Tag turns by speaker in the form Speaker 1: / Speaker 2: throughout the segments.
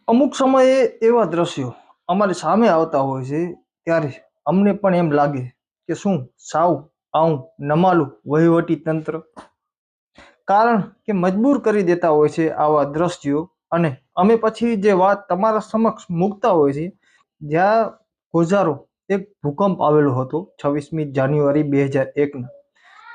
Speaker 1: અમુક સમયે એવા દ્રશ્યો અમારી સામે આવતા હોય છે ત્યારે અમને પણ એમ લાગે કે શું સાવ આવું નમાલું વહીવટી તંત્ર, કારણ કે મજબૂર કરી દેતા હોય છે આવા દ્રશ્યો. અને અમે પછી જે વાત તમારા સમક્ષ મૂકતા હોય છે, જ્યાં ગોઝારો એક ભૂકંપ આવેલો હતો 26મી જાન્યુઆરી 2001ના,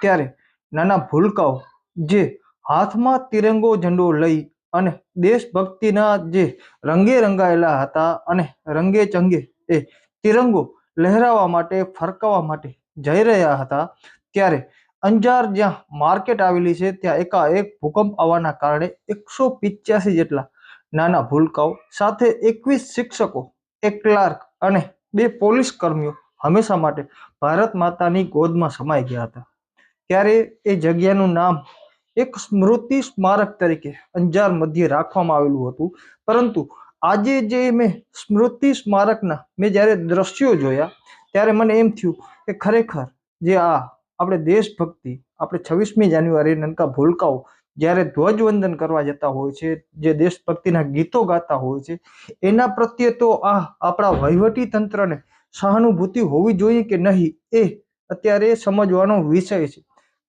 Speaker 1: ત્યારે નાના ભૂલકાઓ જે હાથમાં તિરંગો ઝંડો લઈ અને દેશભક્તિના જે રંગે રંગાયેલા હતા અને રંગે ચંગે એ તિરંગો લહેરાવા માટે ફરકાવવા માટે જઈ રહ્યા હતા, ત્યારે અંજાર જ્યાં માર્કેટ આવેલી છે ત્યાં એકાએક ભૂકંપ આવવાના કારણે 185 જેટલા નાના ભૂલકાઓ સાથે 21 શિક્ષકો, એક ક્લાર્ક અને 2 પોલીસ કર્મીઓ હંમેશા માટે ભારત માતાની ગોદમાં સમાઈ ગયા હતા. ત્યારે એ જગ્યાનું નામ એક સ્મૃતિ સ્મારક તરીકે અંજાર મધ્યે રાખવામાં આવેલું હતું. પરંતુ આજે જે મેં સ્મૃતિ સ્મારકના મેં જ્યારે દ્રશ્યો જોયા ત્યારે મને એમ થયું કે ખરેખર જે આપણે દેશભક્તિ, આપણે 26મી જાન્યુઆરી નનકા ભૂલકાઓ જ્યારે ધ્વજવંદન કરવા જતા હોય છે, જે દેશભક્તિના ગીતો ગાતા હોય છે, એના પ્રત્યે તો આપણા વહીવટી તંત્રને સહાનુભૂતિ હોવી જોઈએ કે નહીં, એ અત્યારે સમજવાનો વિષય છે.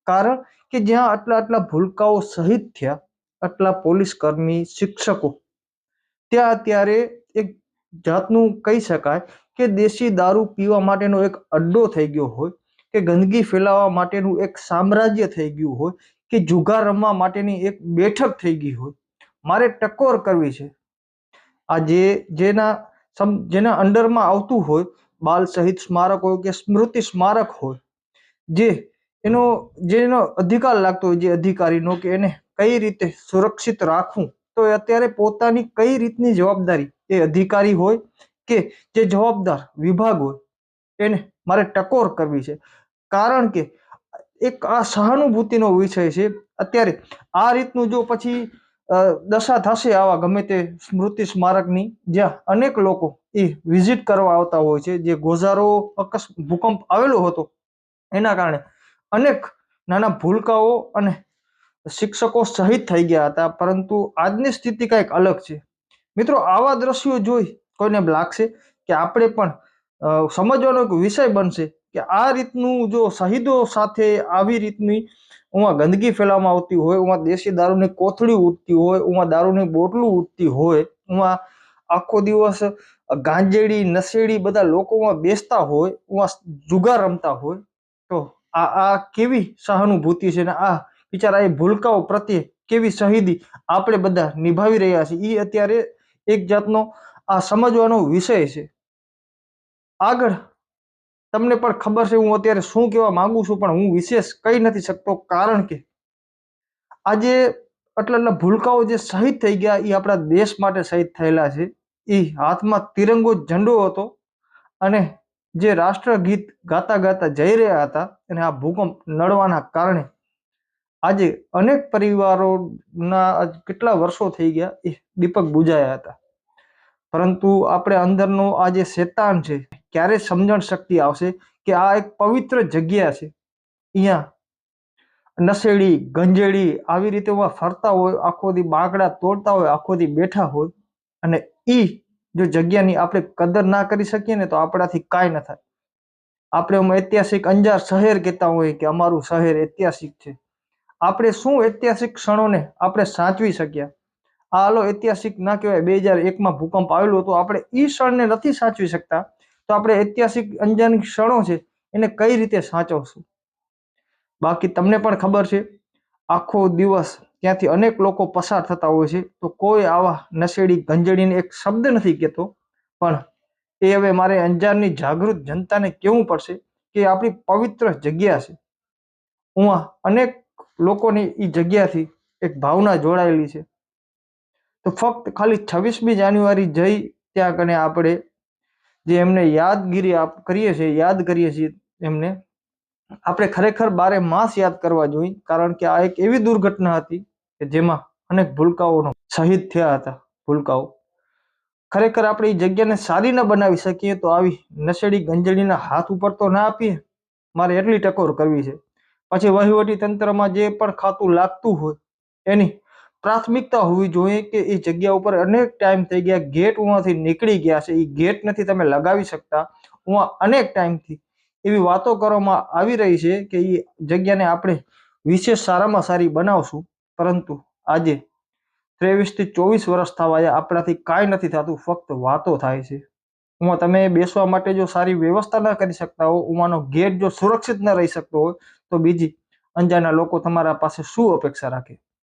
Speaker 1: કારણ કે જ્યાં આટલા આટલા ભૂલકાઓ શહીદ થયા, આટલા પોલીસ કર્મી, શિક્ષકો, ત્યાં અત્યારે એક જાતનું કહી શકાય કે દેશી દારૂ પીવા માટેનો એક અડ્ડો થઈ ગયો હોય, કે ગંદકી ફેલાવવા માટેનું એક સામ્રાજ્ય થઈ ગયું હોય, કે જુગાર રમવા માટેની એક બેઠક થઈ ગઈ હોય. મારે ટકોર કરવી છે આ જેના અંડરમાં આવતું હોય, બાલ શહીદ સ્મારક હોય કે સ્મૃતિ સ્મારક હોય, જેનો અધિકાર લાગતો હોય જે અધિકારીનો, કે એને કઈ રીતે સુરક્ષિત રાખવું, તો અત્યારે પોતાની કઈ રીતની જવાબદારી એ અધિકારી હોય કે જે જવાબદાર વિભાગ હોય એને મારે ટકોર કરવી છે. કારણ કે એક આ સહાનુભૂતિનો વિષય છે. અત્યારે આ રીતનું જો પછી દશા થશે આવા ગમે તે સ્મૃતિ સ્મારકની, જ્યાં અનેક લોકો એ વિઝિટ કરવા આવતા હોય છે, જે ગોઝારો ભૂકંપ આવેલો હતો એના કારણે અનેક નાના ભૂલકાઓ અને શિક્ષકો શહીદ થઈ ગયા હતા. પરંતુ આજની સ્થિતિ કંઈક અલગ છે. મિત્રો, આવા દ્રશ્યો જોઈ કોઈને લાગશે કે આપણે પણ સમજવાનો એક વિષય બનશે કે આ રીતનું જો શહીદો સાથે આવી રીતની ઉમાં ગંદકી ફેલાવવામાં આવતી હોય, ઉમાં દેશી દારૂની કોથળી ઉઠતી હોય, ઉમાં દારૂની બોટલું ઉઠતી હોય, ઉમાં આખો દિવસ ગાંજેડી નશેડી બધા લોકોમાં બેસતા હોય, ઉમાં જુગાર રમતા હોય, તો આ કેવી સહાનુભૂતિ છે ને આ બિચારા એ ભૂલકાઓ પ્રત્યે કેવી શહીદી આપણે બધા નિભાવી રહ્યા છીએ, એ અત્યારે એક જાતનો આ સમજવાનો વિષય છે. આગળ તમને પણ ખબર છે હું અત્યારે શું કહેવા માંગુ છું, પણ હું વિશેષ કહી નથી શકતો. કારણ કે આજે આટલા ભૂલકાઓ જે શહીદ થઈ ગયા એ આપણા દેશ માટે શહીદ થયેલા છે. એ હાથમાં તિરંગો ઝંડો હતો અને જે રાષ્ટ્રગીત ગાતા ગાતા જઈ રહ્યા હતા, અને આ ભૂકંપ નડવાના કારણે આજે અનેક પરિવારોના કેટલા વર્ષો થઈ ગયા એ દીપક બુજાયા હતા. પરંતુ આપણે અંદરનો આ જે શેતાન છે, ક્યારે સમજણ શક્તિ આવશે કે આ એક પવિત્ર જગ્યા છે, અહીંયા નશેડી ગંજેડી આવી રીતે ફરતા હોય, આખો દી બાંકડા તોડતા હોય, આખો દી બેઠા હોય, અને ઈ જો જગ્યાની આપણે કદર ના કરી શકીએ ને તો આપણાથી કાંઈ ન થાય. આપણે ઐતિહાસિક અંજાર શહેર કહેતા હોય કે અમારું શહેર ઐતિહાસિક છે. આપણે શું ઐતિહાસિક ક્ષણોને આપણે સાચવી શક્યા? હાલો ઐતિહાસિક ના કહેવાય, 2001માં ભૂકંપ આવેલો હતો, આપણે ઈ ક્ષણને નથી સાચવી શકતા, તો આપણે ઐતિહાસિક અંજારની ક્ષણો છે એને કઈ રીતે સાચવશું? બાકી તમને પણ ખબર છે, આખો દિવસ ત્યાંથી અનેક લોકો પસાર થતા હોય છે, તો કોઈ આવા નશેડી ગંજેડીને એક શબ્દ નથી કહેતો. પણ એ હવે મારે અંજારની જાગૃત જનતાને કહેવું પડશે કે આપણી પવિત્ર જગ્યા છે. અનેક લોકોની એ જગ્યાથી એક ભાવના જોડાયેલી છે. તો ફક્ત ખાલી 26મી જાન્યુઆરી જઈ ત્યાં કને આપણે જે એમને યાદગીરી યાદ કરીએ છીએ એમને આપણે ખરેખર બારે માસ યાદ કરવા જોઈએ. કારણ કે આ એક એવી દુર્ઘટના હતી કે જેમાં અનેક ભૂલકાઓનો શહીદ થયા હતા. ભૂલકાઓ ખરેખર આપણે એ જગ્યાને સારી ન બનાવી શકીએ તો આવી નશેડી ગંજેડીના હાથ ઉપર તો ના આપીએ. મારે એટલી ટકોર કરવી છે. પછી વહીવટી તંત્રમાં જે પણ ખાતું લાગતું હોય એની પ્રાથમિકતા હોવી જોઈએ કે એ જગ્યા ઉપર અનેક ટાઈમ થઈ ગયા, ગેટ ઉવાથી નીકળી ગયા છે, એ ગેટ નથી તમે લગાવી શકતા, ઉવા અનેક ટાઈમથી એવી વાતો કરવામાં આવી રહી છે કે એ જગ્યાને આપણે વિશેષ સારામાં સારી બનાવશું, પરંતુ આજે 23 થી 24 વર્ષ થવા આવ્યા, આપણાથી કાંઈ નથી થતું, ફક્ત વાતો થાય છે. ઉમાં તમે બેસવા માટે જો સારી વ્યવસ્થા ન કરી શકતા હો, ઉમાંનો ગેટ જો સુરક્ષિત ન રહી શકતો હોય, તો બીજી અંજાના લોકો તમારા પાસે શું અપેક્ષા રાખે?